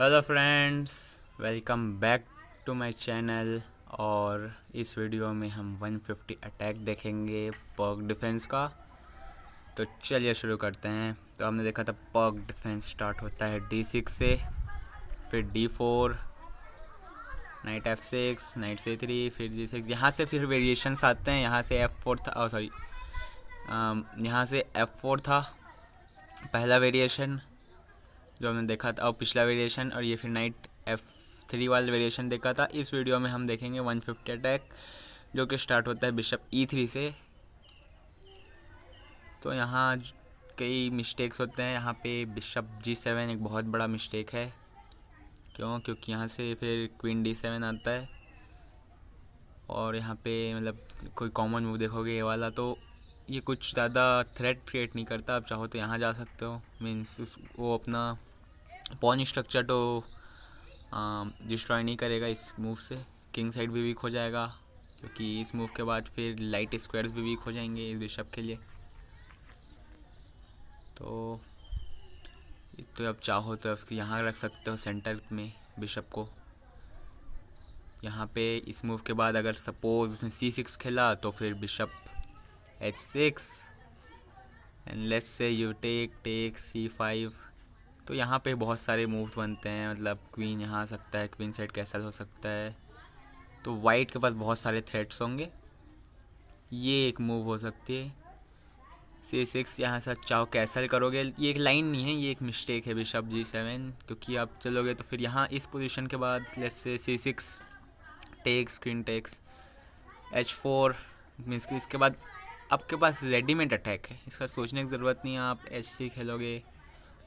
Hello friends, welcome back to my channel. और इस video में हम 150 अटैक देखेंगे पर्क डिफेंस का। तो चलिए शुरू करते हैं। तो हमने देखा था पर्क डिफेंस स्टार्ट होता है D6 से, फिर D4, night F6, night C3, फिर G6। यहाँ से फिर वेरिएशंस आते हैं। यहाँ से F4 था, सॉरी, यहाँ से F4 था पहला वेरिएशन जो हमने देखा था, और पिछला वेरिएशन, और ये फिर नाइट F3 वाला वेरिएशन देखा था। इस वीडियो में हम देखेंगे 150 अटैक जो कि स्टार्ट होता है बिशप E3 से। तो यहाँ कई मिस्टेक्स होते हैं। यहाँ पे बिशप G7 एक बहुत बड़ा मिस्टेक है। क्योंकि यहाँ से फिर क्वीन D7 आता है, और यहाँ पे मतलब कोई कॉमन मूव देखोगे ये वाला, तो ये कुछ ज़्यादा थ्रेट क्रिएट नहीं करता। आप चाहो तो यहाँ जा सकते हो, मीन्स वो अपना पॉन स्ट्रक्चर तो डिस्ट्रॉय नहीं करेगा इस मूव से। किंग साइड भी वीक हो जाएगा, क्योंकि इस मूव के बाद फिर लाइट स्क्वायर्स भी वीक हो जाएंगे इस बिशप के लिए। तो अब चाहो तो यहाँ रख सकते हो सेंटर में बिशप को। यहाँ पे इस मूव के बाद अगर सपोज उसने C6 खेला तो फिर bishop H6 and let's say you take C5। तो यहाँ पे बहुत सारे मूव्स बनते हैं। मतलब क्वीन यहाँ आ सकता है, क्वीन साइड कैसल हो सकता है। तो वाइट के पास बहुत सारे थ्रेट्स होंगे। ये एक मूव हो सकती है C6। यहाँ से चाहो कैसल करोगे, ये एक लाइन नहीं है, ये एक मिस्टेक है बिशप G7, क्योंकि आप चलोगे तो फिर यहाँ इस पोजीशन के बाद let's say C6 takes, queen takes, H4 means कि इसके बाद आपके पास रेडीमेड अटैक है, इसका सोचने की ज़रूरत नहीं है। आप H3 खेलोगे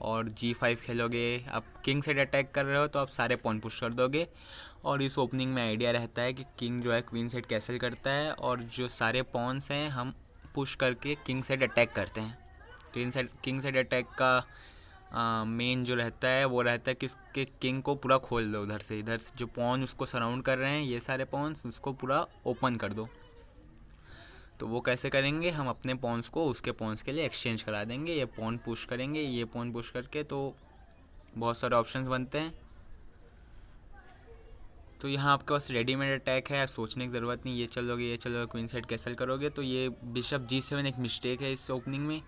और G5 खेलोगे। आप किंग साइड अटैक कर रहे हो तो आप सारे पॉन पुश कर दोगे। और इस ओपनिंग में आइडिया रहता है कि किंग जो है क्वीन साइड कैसल करता है, और जो सारे पॉन्स हैं हम पुश करके किंग साइड अटैक करते हैं। किंग साइड अटैक का मेन जो रहता है वो रहता है कि उसके किंग को पूरा खोल दो। इधर से जो पॉन उसको सराउंड कर रहे हैं, ये सारे पॉन्स उसको पूरा ओपन कर दो। तो वो कैसे करेंगे, हम अपने पॉन्स को उसके पॉन्स के लिए एक्सचेंज करा देंगे। ये पॉन पुश करेंगे, ये पॉन पुश करके, तो बहुत सारे ऑप्शंस बनते हैं। तो यहाँ आपके पास रेडीमेड अटैक है, सोचने की ज़रूरत नहीं। ये चलोगे क्वीन साइड कैसल करोगे। तो ये बिशप G7 एक मिस्टेक है इस ओपनिंग में।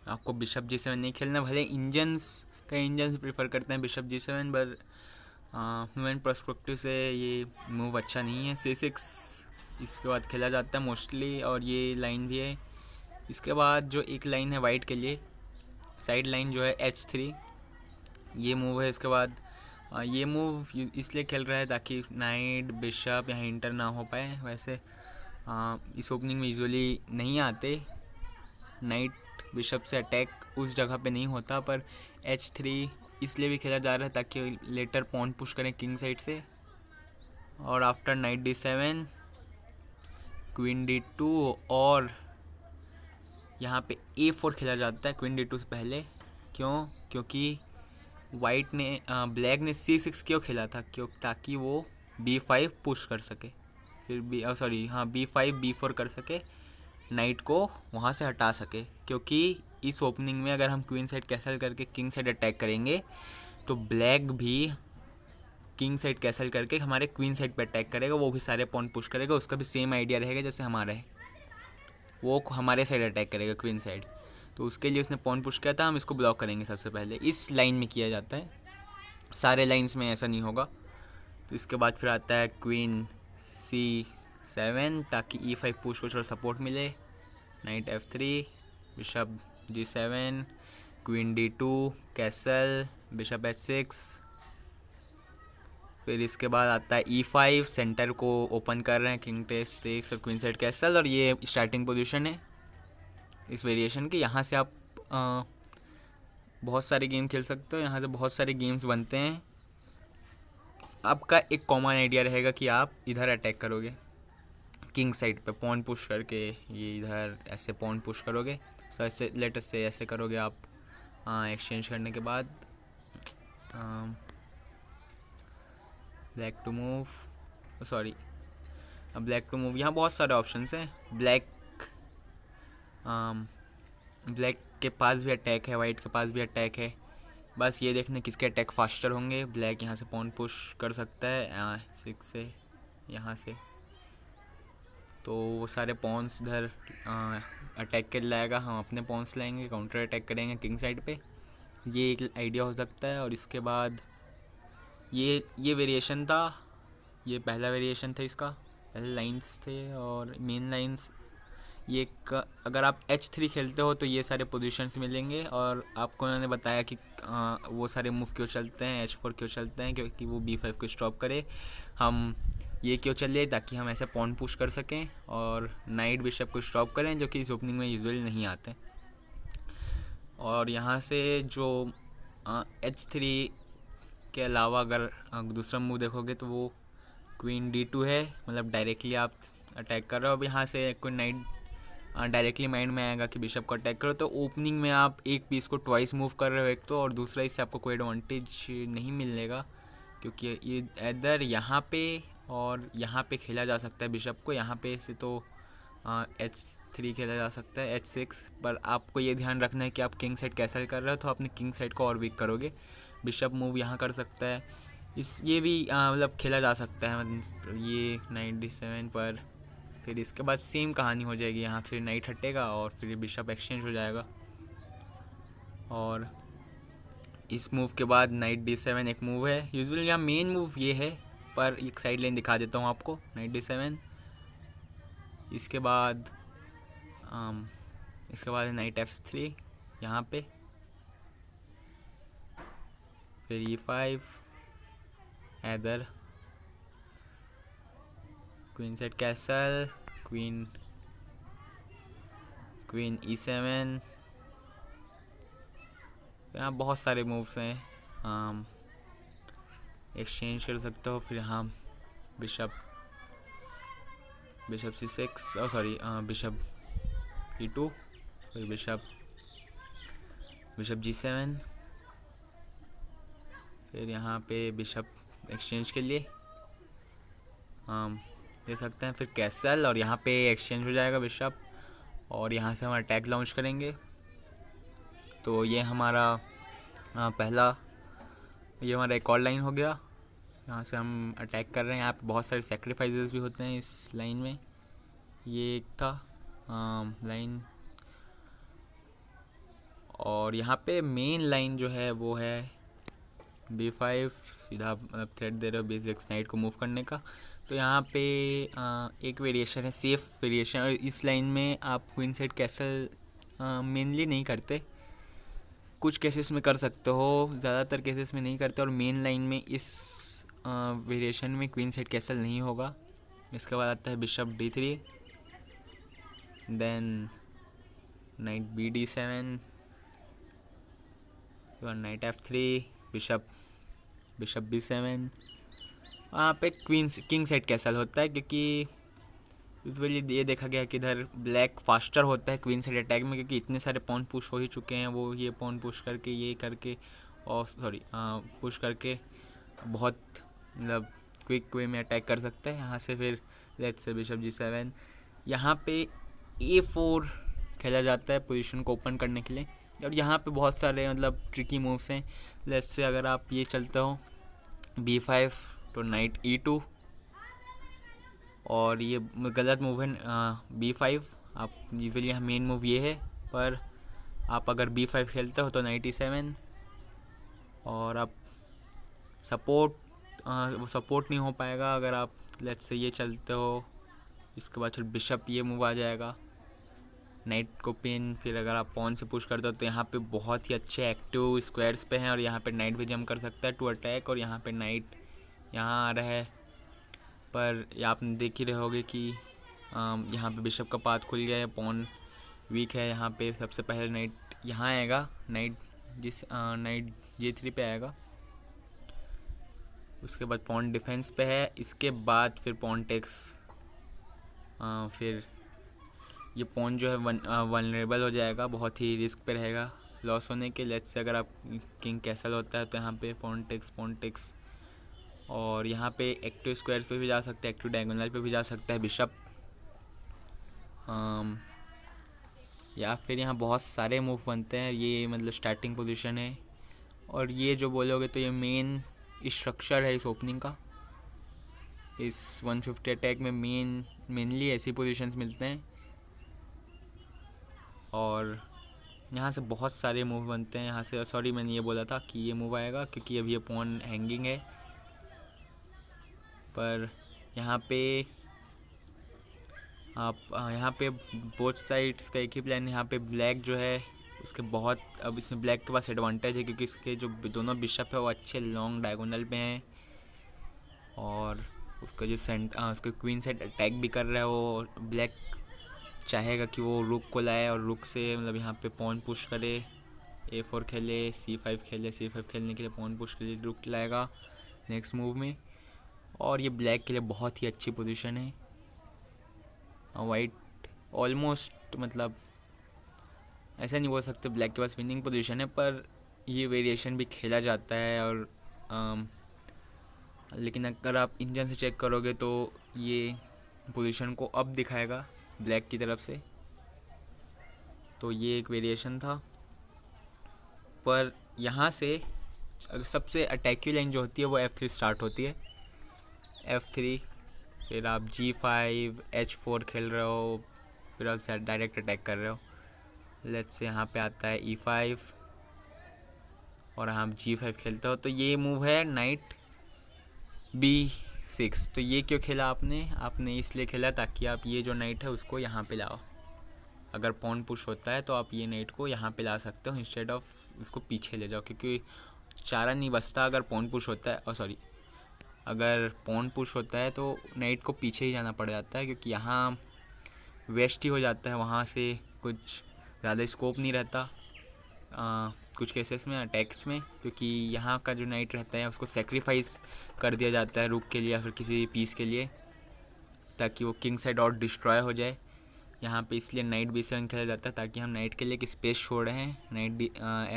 आपको बिशप G7 नहीं खेलना। भले कई इंजन्स प्रेफर करते हैं बिशप G7, पर ह्यूमन पर्सपेक्टिव से ये मूव अच्छा नहीं है। C6 इसके बाद खेला जाता है मोस्टली, और ये लाइन भी है। इसके बाद जो एक लाइन है वाइट के लिए, साइड लाइन जो है H3, ये मूव है। इसके बाद ये मूव इसलिए खेल रहा है ताकि नाइट बिशप यहाँ इंटर ना हो पाए। वैसे इस ओपनिंग में यूजुअली नहीं आते नाइट बिशप से अटैक, उस जगह पे नहीं होता, पर H3 इसलिए भी खेला जा रहा है ताकि लेटर पॉन पुश करें किंग साइड से। और after night D7 queen D2, और यहाँ पे A4 खेला जाता है क्वीन D2 से पहले। क्योंकि वाइट ने ब्लैक ने C6 क्यों खेला था, ताकि वो B5 पुश कर सके, फिर B5 B4 कर सके, नाइट को वहाँ से हटा सके। क्योंकि इस ओपनिंग में अगर हम क्वीन साइड कैसल करके किंग साइड अटैक करेंगे तो ब्लैक भी किंग साइड कैसल करके हमारे क्वीन साइड पे अटैक करेगा, वो भी सारे पॉन पुश करेगा। उसका भी सेम आइडिया रहेगा जैसे हमारा है, वो हमारे साइड अटैक करेगा क्वीन साइड। तो उसके लिए उसने पॉन पुश किया था, हम इसको ब्लॉक करेंगे। सबसे पहले इस लाइन में किया जाता है, सारे लाइंस में ऐसा नहीं होगा। तो इसके बाद फिर आता है क्वीन C7 ताकि E5 पुश को थोड़ा सपोर्ट मिले। Night F3, bishop G7, queen D2 castle, bishop H6। फिर इसके बाद आता है E5, सेंटर को ओपन कर रहे हैं, किंग टेक्स और क्वीन साइड कैसल। और ये स्टार्टिंग पोजीशन है इस वेरिएशन की। यहाँ से आप बहुत सारे गेम खेल सकते हो, यहाँ से बहुत सारे गेम्स बनते हैं। आपका एक कॉमन आइडिया रहेगा कि आप इधर अटैक करोगे किंग साइड पे पॉन पुश करके, ये इधर ऐसे पॉन पुश करोगे। सो ऐसे लेटस से ऐसे करोगे आप एक्सचेंज करने के बाद। ब्लैक टू मूव, यहाँ बहुत सारे ऑप्शंस हैं। ब्लैक के पास भी अटैक है, वाइट के पास भी अटैक है। बस ये देखने किसके अटैक फास्टर होंगे। ब्लैक यहाँ से पॉन पुश कर सकता है 6 से यहाँ से, तो वो सारे पॉन्स इधर अटैक कर लाएगा, हम अपने पॉन्स लाएंगे, काउंटर अटैक करेंगे किंग साइड पे। ये एक आइडिया हो सकता है। और इसके बाद ये वेरिएशन था, ये पहला वेरिएशन था इसका, पहले लाइंस थे और मेन लाइंस। ये अगर आप H3 खेलते हो तो ये सारे पोजीशंस मिलेंगे। और आपको उन्होंने बताया कि वो सारे मूव क्यों चलते हैं, H4 क्यों चलते हैं, क्योंकि वो B5 को स्टॉप करे। हम ये क्यों चलिए ताकि हम ऐसे पॉन पुश कर सकें और नाइट बिशप को स्टॉप करें, जो कि इस ओपनिंग में यूजुअली नहीं आते। और यहाँ से जो H3 के अलावा अगर दूसरा मूव देखोगे तो वो क्वीन D2 है, मतलब डायरेक्टली आप अटैक कर रहे हो। अब यहाँ से कोई नाइट डायरेक्टली माइंड में आएगा कि बिशप को अटैक करो, तो ओपनिंग में आप एक पीस को ट्वाइस मूव कर रहे हो, एक तो, और दूसरा इससे आपको कोई एडवांटेज नहीं मिलेगा, क्योंकि ये इधर यहाँ पे और यहाँ पे खेला जा सकता है बिशप को। यहाँ पे से तो H3 खेला जा सकता है, H6, पर आपको ये ध्यान रखना है कि आप किंग साइड कैसल कर रहे हो तो अपने किंग साइड को और वीक करोगे। बिशप मूव यहाँ कर सकता है, ये भी मतलब खेला जा सकता है, मतलब ये नाइट D7 पर। फिर इसके बाद सेम कहानी हो जाएगी, यहाँ फिर नाइट हटेगा और फिर बिशप एक्सचेंज हो जाएगा। और इस मूव के बाद नाइट D7 एक मूव है, यूजुअली यहाँ मेन मूव ये है, पर एक साइड लाइन दिखा देता हूँ आपको। नाइट D7, इसके बाद नाइट F3 यहाँ पे, फिर E5, इधर queen set castle, queen E7। यहाँ बहुत सारे मूव्स हैं, एक्सचेंज कर सकते हो। फिर यहाँ bishop C6, sorry bishop E2, फिर बिशप G7, फिर यहाँ पे बिशप एक्सचेंज के लिए दे सकते हैं, फिर कैसल, और यहाँ पे एक्सचेंज हो जाएगा बिशप, और यहाँ से हम अटैक लॉन्च करेंगे। तो ये हमारा ये हमारा एक और लाइन हो गया, यहाँ से हम अटैक कर रहे हैं। यहाँ पे बहुत सारे सेक्रीफाइसेस भी होते हैं इस लाइन में, ये एक था लाइन। और यहाँ पे मेन लाइन जो है वो है B5, सीधा मतलब थ्रेड दे रहे हो B6 नाइट को मूव करने का। तो यहाँ पे एक वेरिएशन है, सेफ वेरिएशन, और इस लाइन में आप क्वीन साइड कैसल मेनली नहीं करते, कुछ केसेस में कर सकते हो, ज़्यादातर केसेस में नहीं करते। और मेन लाइन में इस वेरिएशन में क्वीन साइड कैसल नहीं होगा। इसके बाद आता है bishop D3, then knight BD7, knight F3, bishop B7। वहाँ पे किंग साइड कैसल होता है, क्योंकि यूजुअली ये देखा गया कि इधर ब्लैक फास्टर होता है क्वीन साइड अटैक में, क्योंकि इतने सारे पॉन पुश हो ही चुके हैं, वो ये पॉन पुश करके, ये करके, और पुश करके बहुत मतलब क्विक वे में अटैक कर सकता है। यहाँ से फिर लेट्स से बिशप G7, यहाँ पे A4 खेला जाता है पोजीशन को ओपन करने के लिए। और यहाँ पे बहुत सारे मतलब ट्रिकी मूव्स हैं। लेट्स से अगर आप ये चलते हो B5 तो नाइट E2, और ये गलत मूव है B5। आप यूजुअली यहाँ मेन मूव ये है, पर आप अगर B5 खेलते हो तो नाइट E7, और आप वो सपोर्ट नहीं हो पाएगा अगर आप लेट्स से ये चलते हो। इसके बाद फिर बिशप ये मूव आ जाएगा, नाइट को पिन। फिर अगर आप पॉन से पुश करते हो तो यहाँ पे बहुत ही अच्छे एक्टिव स्क्वायर्स पे हैं, और यहाँ पे नाइट भी जंप कर सकता है टू अटैक, और यहाँ पे नाइट यहाँ आ रहा है। पर आप देख ही रहे होगे कि यहाँ पे बिशप का पाथ खुल गया है, पॉन वीक है। यहाँ पे सबसे पहले नाइट यहाँ आएगा, नाइट J3 पे आएगा, उसके बाद पॉन डिफेंस पे है, इसके बाद फिर पॉन टेक्स। फिर ये पॉन जो है वनरेबल हो जाएगा, बहुत ही रिस्क पे रहेगा लॉस होने के। लेट्स से अगर आप किंग कैसल होता है तो यहाँ पे पॉन टेक्स, और यहाँ पे एक्टिव स्क्वायर्स पे भी जा सकता है, एक्टिव डायगोनल पे भी जा सकता है बिशप। या फिर यहाँ बहुत सारे मूव बनते हैं, ये मतलब स्टार्टिंग पोजीशन है। और ये जो बोलोगे तो ये मेन स्ट्रक्चर है इस ओपनिंग का। इस 150 अटैक में मेनली ऐसी पोजीशंस मिलते हैं, और यहाँ से बहुत सारे मूव बनते हैं। यहाँ से सॉरी मैंने ये बोला था कि ये मूव आएगा क्योंकि अभी ये पॉन हैंगिंग है, पर यहाँ पे आप यहाँ पे बोथ साइड्स का एक ही प्लान। यहाँ पे ब्लैक जो है उसके बहुत, अब इसमें ब्लैक के पास एडवांटेज है क्योंकि इसके जो दोनों बिशप है वो अच्छे लॉन्ग डायगोनल पे हैं, और उसका जो उसके क्वीन साइड अटैक भी कर रहा है वो। ब्लैक चाहेगा कि वो रुक को लाए और रुक से मतलब यहाँ पे पॉन पुश करे, A4 खेले, C5 खेले। C5 खेलने के लिए पॉन पुश के लिए रुक लाएगा नेक्स्ट मूव में, और ये ब्लैक के लिए बहुत ही अच्छी पोजीशन है। वाइट ऑलमोस्ट मतलब ऐसा नहीं बोल सकते ब्लैक के पास विनिंग पोजीशन है, पर ये वेरिएशन भी खेला जाता है। और लेकिन अगर आप इंजन से चेक करोगे तो ये पोजीशन को अप दिखाएगा ब्लैक की तरफ से, तो ये एक वेरिएशन था। पर यहाँ से सबसे अटैकी लाइन जो होती है वो F3 स्टार्ट होती है। F3 फिर आप G5 H4 खेल रहे हो, फिर आप डायरेक्ट अटैक कर रहे हो। लेट्स से यहाँ पे आता है E5 और हम G5 खेलते हो, तो ये मूव है नाइट B6। तो ये क्यों खेला आपने इसलिए खेला ताकि आप ये जो नाइट है उसको यहाँ पे लाओ। अगर पॉन पुश होता है तो आप ये नाइट को यहाँ पे ला सकते हो इंस्टेड ऑफ उसको पीछे ले जाओ, क्योंकि चारा नहीं बचता अगर पॉन पुश होता है। अगर पॉन पुश होता है तो नाइट को पीछे ही जाना पड़ जाता है, क्योंकि यहाँ वेस्ट ही हो जाता है, वहाँ से कुछ ज़्यादा स्कोप नहीं रहता कुछ केसेस में अटैक्स में, क्योंकि यहाँ का जो नाइट रहता है उसको सेक्रीफाइस कर दिया जाता है रुक के लिए या फिर किसी पीस के लिए, ताकि वो किंग साइड और डिस्ट्रॉय हो जाए यहाँ पे। इसलिए नाइट B7 खेला जाता है ताकि हम नाइट के लिए एक स्पेस छोड़ रहे हैं। नाइट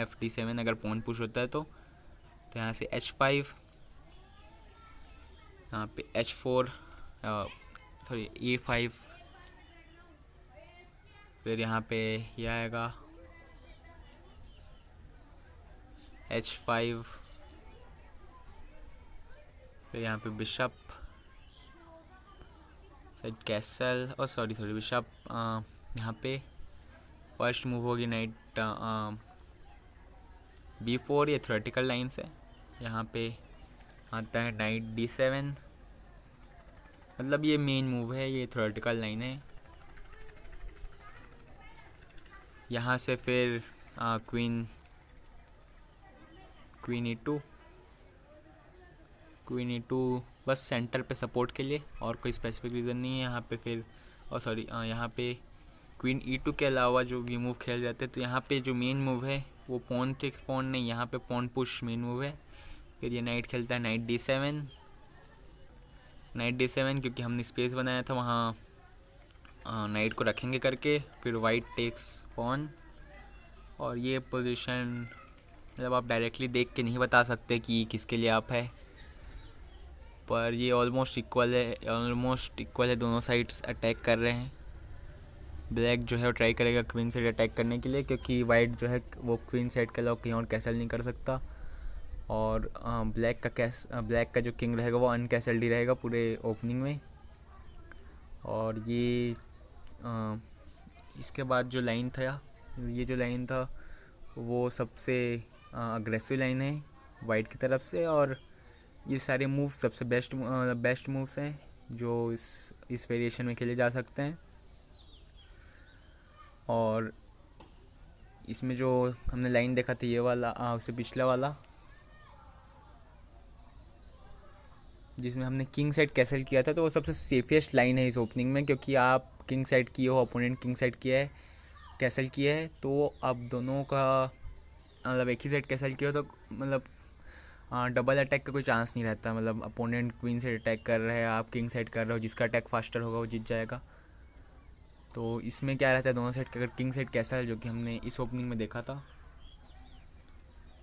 FD7 अगर पॉन पुश होता है तो यहाँ से H5, यहाँ पे H4 सॉरी E5, फिर यहाँ पे यह आएगा H5, फिर यहाँ पे बिशप साइड कैसल और सॉरी बिशप। यहाँ पे फर्स्ट मूव होगी नाइट B4, ये थ्योरेटिकल लाइन्स है। यहाँ पे आता है नाइट D7, मतलब ये मेन मूव है, ये थ्योरेटिकल लाइन है। यहाँ से फिर क्वीन E2 बस सेंटर पे सपोर्ट के लिए, और कोई स्पेसिफिक रीज़न नहीं है यहाँ पे। फिर यहाँ पे क्वीन E2 के अलावा जो भी मूव खेले जाते हैं, तो यहाँ पे जो मेन मूव है वो पॉन टेक्स पॉन नहीं, यहाँ पे पॉन पुश मेन मूव है। फिर ये नाइट खेलता है नाइट D7 क्योंकि हमने स्पेस बनाया था वहाँ नाइट को रखेंगे करके। फिर वाइट टेक्स पॉन, और ये पोजीशन मतलब आप डायरेक्टली देख के नहीं बता सकते कि किसके लिए आप है, पर ये ऑलमोस्ट इक्वल है, दोनों साइड्स अटैक कर रहे हैं। ब्लैक जो है वो ट्राई करेगा क्वीन साइड अटैक करने के लिए, क्योंकि वाइट जो है वो क्वीन साइड के अलावा कहीं और कैसल नहीं कर सकता, और ब्लैक का जो किंग रहेगा वो अनकैसल्ड ही रहेगा पूरे ओपनिंग में। और ये इसके बाद जो लाइन था वो सबसे अग्रेसिव लाइन है वाइट की तरफ से, और ये सारे मूव सबसे बेस्ट मूव्स हैं जो इस वेरिएशन में खेले जा सकते हैं। और इसमें जो हमने लाइन देखा था ये वाला उससे पिछला वाला, जिसमें हमने किंग साइड कैसल किया था, तो वो सबसे सेफेस्ट लाइन है इस ओपनिंग में, क्योंकि आप किंग साइड किए हो, अपोनेंट किंग साइड किया है, कैसल किया है, तो आप दोनों का मतलब एक ही साइड कैसल किया हो तो मतलब डबल अटैक का कोई चांस नहीं रहता। मतलब अपोनेंट क्वीन साइड अटैक कर रहे हैं, आप किंग साइड कर रहे हो, जिसका अटैक फास्टर होगा वो जीत जाएगा। तो इसमें क्या रहता है दोनों साइड का, अगर किंग साइड कैसा है जो कि हमने इस ओपनिंग में देखा था,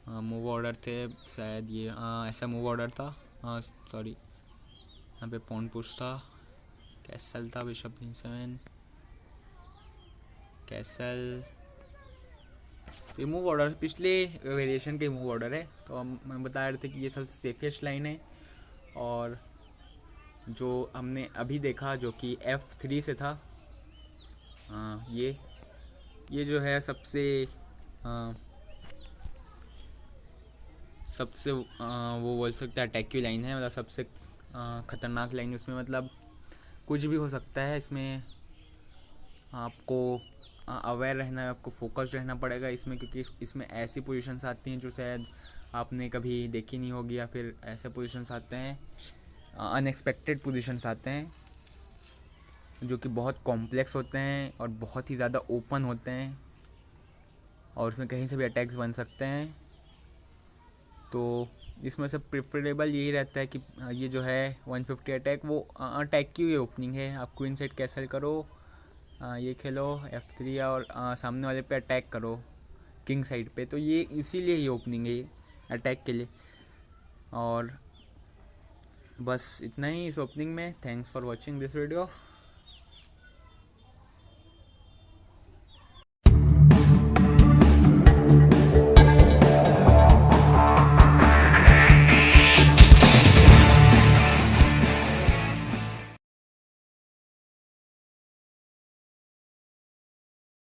मूव ऑर्डर थे शायद ये ऐसा मूव ऑर्डर था, सॉरी यहाँ पे पॉन पुश था, कैसल था, बिशप D7 कैसल, ये मूव ऑर्डर पिछले वेरिएशन के मूव ऑर्डर है, तो हम बता रहे थे कि ये सबसे सेफेस्ट लाइन है। और जो हमने अभी देखा जो कि F3 से था, ये जो है सबसे वो बोल सकते हैं अटैक की लाइन है, मतलब सबसे ख़तरनाक लाइन। उसमें मतलब कुछ भी हो सकता है, इसमें आपको अवेयर रहना है, आपको फोकस्ड रहना पड़ेगा इसमें, क्योंकि इसमें ऐसी पोजीशंस आती हैं जो शायद आपने कभी देखी नहीं होगी, या फिर ऐसे पोजीशंस आते हैं, अनएक्सपेक्टेड पोजीशंस आते हैं जो कि बहुत कॉम्प्लेक्स होते हैं और बहुत ही ज़्यादा ओपन होते हैं, और उसमें कहीं से भी अटैक्स बन सकते हैं। तो इसमें से प्रेफरेबल यही रहता है कि ये जो है 150 अटैक वो अटैक की हुई ओपनिंग है। आप क्वीन सेट कैसल करो, ये खेलो F3 और सामने वाले पे अटैक करो किंग साइड पे, तो ये इसीलिए ये ओपनिंग है, ये अटैक के लिए। और बस इतना ही इस ओपनिंग में। Thanks for watching this video.